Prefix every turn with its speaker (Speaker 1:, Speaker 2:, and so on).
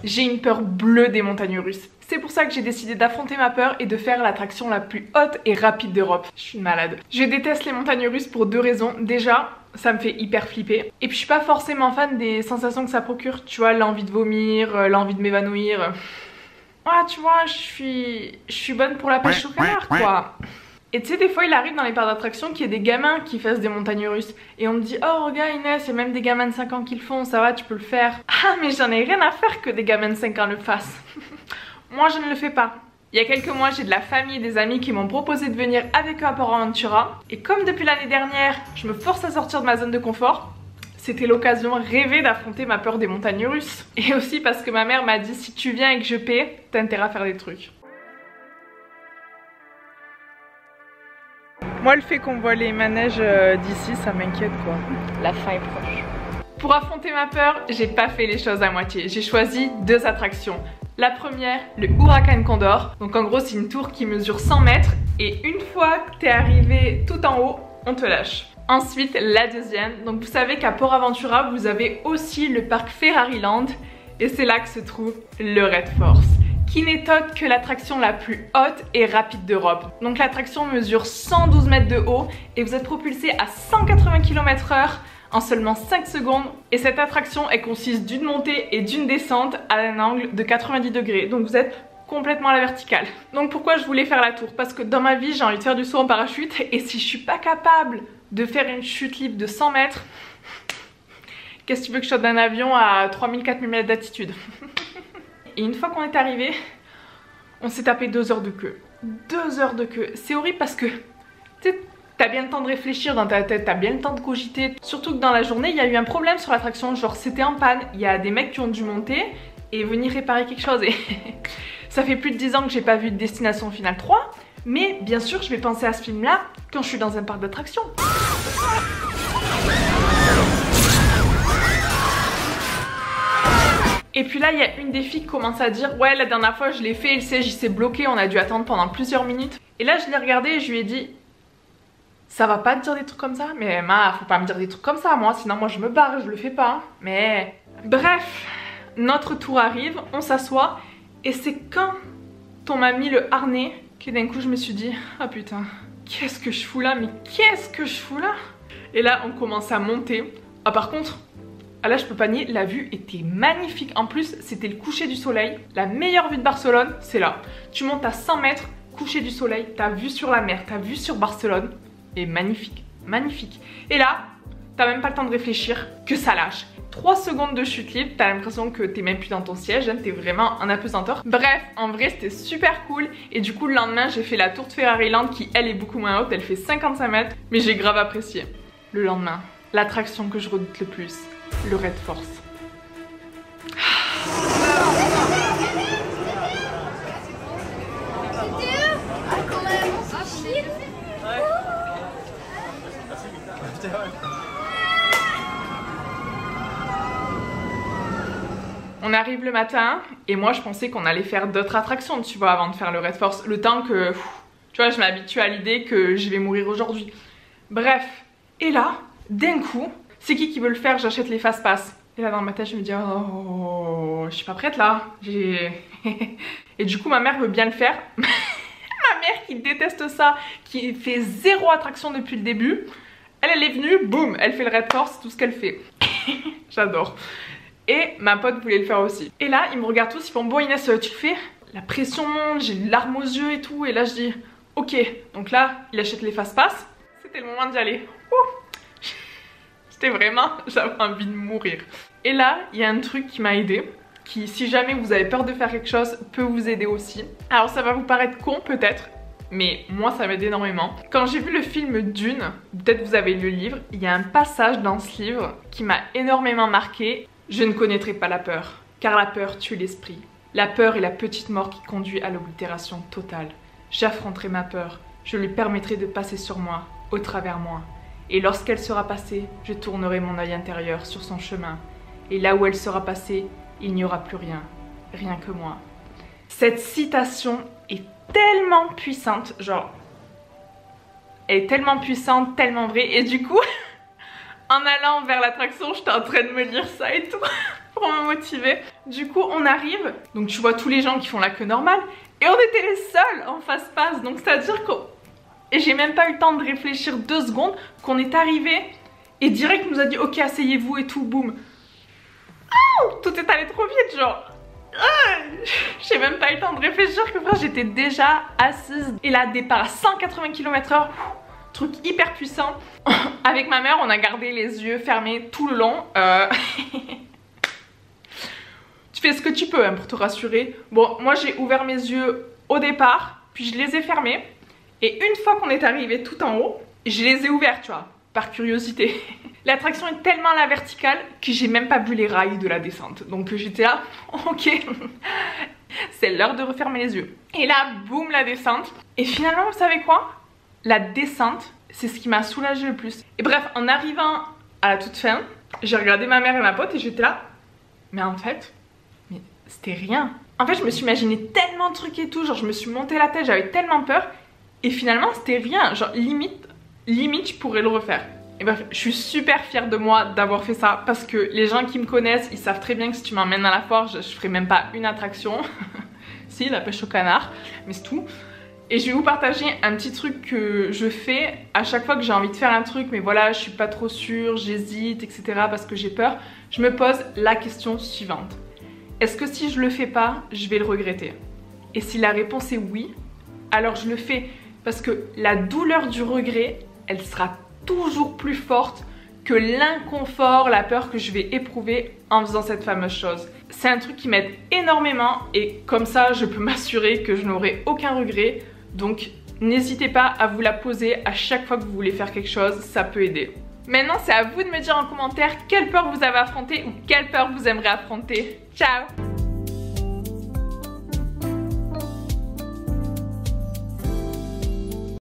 Speaker 1: J'ai une peur bleue des montagnes russes. C'est pour ça que j'ai décidé d'affronter ma peur et de faire l'attraction la plus haute et rapide d'Europe. Je suis une malade. Je déteste les montagnes russes pour deux raisons. Déjà, ça me fait hyper flipper. Et puis je suis pas forcément fan des sensations que ça procure. Tu vois, l'envie de vomir, l'envie de m'évanouir. Ah, tu vois, je suis bonne pour la pêche au canard, quoi. Et tu sais, des fois, il arrive dans les parcs d'attractions qu'il y ait des gamins qui fassent des montagnes russes. Et on me dit, oh regarde Inès, il y a même des gamins de 5 ans qui le font, ça va, tu peux le faire. Ah, mais j'en ai rien à faire que des gamins de 5 ans le fassent. Moi, je ne le fais pas. Il y a quelques mois, j'ai de la famille et des amis qui m'ont proposé de venir avec eux à Port Aventura. Et comme depuis l'année dernière, je me force à sortir de ma zone de confort, c'était l'occasion rêvée d'affronter ma peur des montagnes russes. Et aussi parce que ma mère m'a dit, si tu viens et que je paie, t'as intérêt à faire des trucs. Moi, le fait qu'on voit les manèges d'ici, ça m'inquiète quoi. La fin est proche. Pour affronter ma peur, j'ai pas fait les choses à moitié. J'ai choisi deux attractions. La première, le Huracan Condor. Donc en gros, c'est une tour qui mesure 100 mètres. Et une fois que t'es arrivé tout en haut, on te lâche. Ensuite, la deuxième. Donc vous savez qu'à Port Aventura, vous avez aussi le parc Ferraryland. Et c'est là que se trouve le Red Force, qui n'est autre que l'attraction la plus haute et rapide d'Europe. Donc l'attraction mesure 112 mètres de haut et vous êtes propulsé à 180 km/h en seulement 5 secondes. Et cette attraction, elle consiste d'une montée et d'une descente à un angle de 90 degrés. Donc vous êtes complètement à la verticale. Donc pourquoi je voulais faire la tour? Parce que dans ma vie, j'ai envie de faire du saut en parachute et si je suis pas capable de faire une chute libre de 100 mètres, qu'est-ce que tu veux que je saute d'un avion à 3000-4000 mètres d'altitude? Et une fois qu'on est arrivé, on s'est tapé 2 heures de queue. 2 heures de queue. C'est horrible parce que t'as bien le temps de réfléchir dans ta tête, t'as bien le temps de cogiter. Surtout que dans la journée, il y a eu un problème sur l'attraction. Genre, c'était en panne. Il y a des mecs qui ont dû monter et venir réparer quelque chose. Et ça fait plus de 10 ans que j'ai pas vu de Destination Finale 3. Mais bien sûr, je vais penser à ce film-là quand je suis dans un parc d'attractions. Et puis là, il y a une des filles qui commence à dire, ouais, la dernière fois je l'ai fait, le siège il s'est bloqué, on a dû attendre pendant plusieurs minutes. Et là, je l'ai regardé et je lui ai dit, ça va pas te dire des trucs comme ça? Mais ma, faut pas me dire des trucs comme ça, moi, sinon moi je me barre, je le fais pas. Mais bref, notre tour arrive, on s'assoit et c'est quand on m'a mis le harnais que d'un coup je me suis dit, ah putain, qu'est-ce que je fous là? Mais qu'est-ce que je fous là? Et là, on commence à monter. Ah par contre, ah là je peux pas nier, la vue était magnifique. En plus c'était le coucher du soleil. La meilleure vue de Barcelone, c'est là. Tu montes à 100 mètres, coucher du soleil, t'as vue sur la mer, t'as vue sur Barcelone. Et magnifique, magnifique. Et là, t'as même pas le temps de réfléchir, que ça lâche. 3 secondes de chute libre, t'as l'impression que t'es même plus dans ton siège, hein, t'es vraiment en apesanteur. Bref, en vrai c'était super cool. Et du coup le lendemain j'ai fait la tour de Ferraryland qui elle est beaucoup moins haute, elle fait 55 mètres. Mais j'ai grave apprécié. Le lendemain, l'attraction que je redoute le plus, le Red Force. On arrive le matin et moi je pensais qu'on allait faire d'autres attractions, tu vois, avant de faire le Red Force. Le temps que, tu vois, je m'habitue à l'idée que je vais mourir aujourd'hui. Bref, et là, d'un coup, c'est qui veut le faire? J'achète les fast-pass. Et là dans ma tête je me dis, oh, je suis pas prête là. Et du coup ma mère veut bien le faire. Ma mère qui déteste ça, qui fait 0 attraction depuis le début. Elle est venue, boum, elle fait le Red Force, tout ce qu'elle fait. J'adore. Et ma pote voulait le faire aussi. Et là, ils me regardent tous, ils font, bon Inès, tu le fais? La pression monte, j'ai une larme aux yeux et tout. Et là, je dis, ok. Donc là, il achète les fast-pass. C'était le moment d'y aller. C'était vraiment, j'avais envie de mourir. Et là, il y a un truc qui m'a aidé, qui, si jamais vous avez peur de faire quelque chose, peut vous aider aussi. Alors, ça va vous paraître con peut-être, mais moi ça m'aide énormément. Quand j'ai vu le film Dune, peut-être vous avez lu le livre, il y a un passage dans ce livre qui m'a énormément marqué. Je ne connaîtrai pas la peur, car la peur tue l'esprit. La peur est la petite mort qui conduit à l'oblitération totale. J'affronterai ma peur, je lui permettrai de passer sur moi, au travers moi. Et lorsqu'elle sera passée, je tournerai mon œil intérieur sur son chemin. Et là où elle sera passée, il n'y aura plus rien, rien que moi. Cette citation est tellement puissante, genre, elle est tellement puissante, tellement vraie. Et du coup, en allant vers l'attraction, j'étais en train de me lire ça et tout pour me motiver. Du coup, on arrive, donc tu vois tous les gens qui font la queue normale et on était les seuls en fast-pass. Donc c'est-à-dire que j'ai même pas eu le temps de réfléchir 2 secondes qu'on est arrivé et direct nous a dit ok, asseyez-vous et tout, boum. Oh, tout est allé trop vite, genre. J'ai même pas eu le temps de réfléchir que frère, j'étais déjà assise. Et là, départ à 180 km/h. Truc hyper puissant. Avec ma mère, on a gardé les yeux fermés tout le long. Tu fais ce que tu peux hein, pour te rassurer. Bon, moi j'ai ouvert mes yeux au départ, puis je les ai fermés. Et une fois qu'on est arrivé tout en haut, je les ai ouverts, tu vois, par curiosité. L'attraction est tellement à la verticale que j'ai même pas vu les rails de la descente. Donc j'étais là, ok, c'est l'heure de refermer les yeux. Et là, boum, la descente. Et finalement, vous savez quoi? La descente, c'est ce qui m'a soulagée le plus. Et bref, en arrivant à la toute fin, j'ai regardé ma mère et ma pote et j'étais là. Mais en fait, c'était rien. En fait, je me suis imaginé tellement de trucs et tout. Genre, je me suis monté la tête, j'avais tellement peur. Et finalement, c'était rien. Genre, limite, je pourrais le refaire. Et bref, je suis super fière de moi d'avoir fait ça. Parce que les gens qui me connaissent, ils savent très bien que si tu m'emmènes à la foire, je ferai même pas une attraction. Si, la pêche au canard, mais c'est tout. Et je vais vous partager un petit truc que je fais à chaque fois que j'ai envie de faire un truc, mais voilà, je suis pas trop sûre, j'hésite, etc. parce que j'ai peur. Je me pose la question suivante. Est-ce que si je le fais pas, je vais le regretter? Et si la réponse est oui, alors je le fais. Parce que la douleur du regret, elle sera toujours plus forte que l'inconfort, la peur que je vais éprouver en faisant cette fameuse chose. C'est un truc qui m'aide énormément et comme ça, je peux m'assurer que je n'aurai aucun regret. Donc n'hésitez pas à vous la poser à chaque fois que vous voulez faire quelque chose, ça peut aider. Maintenant, c'est à vous de me dire en commentaire quelle peur vous avez affrontée ou quelle peur vous aimeriez affronter. Ciao!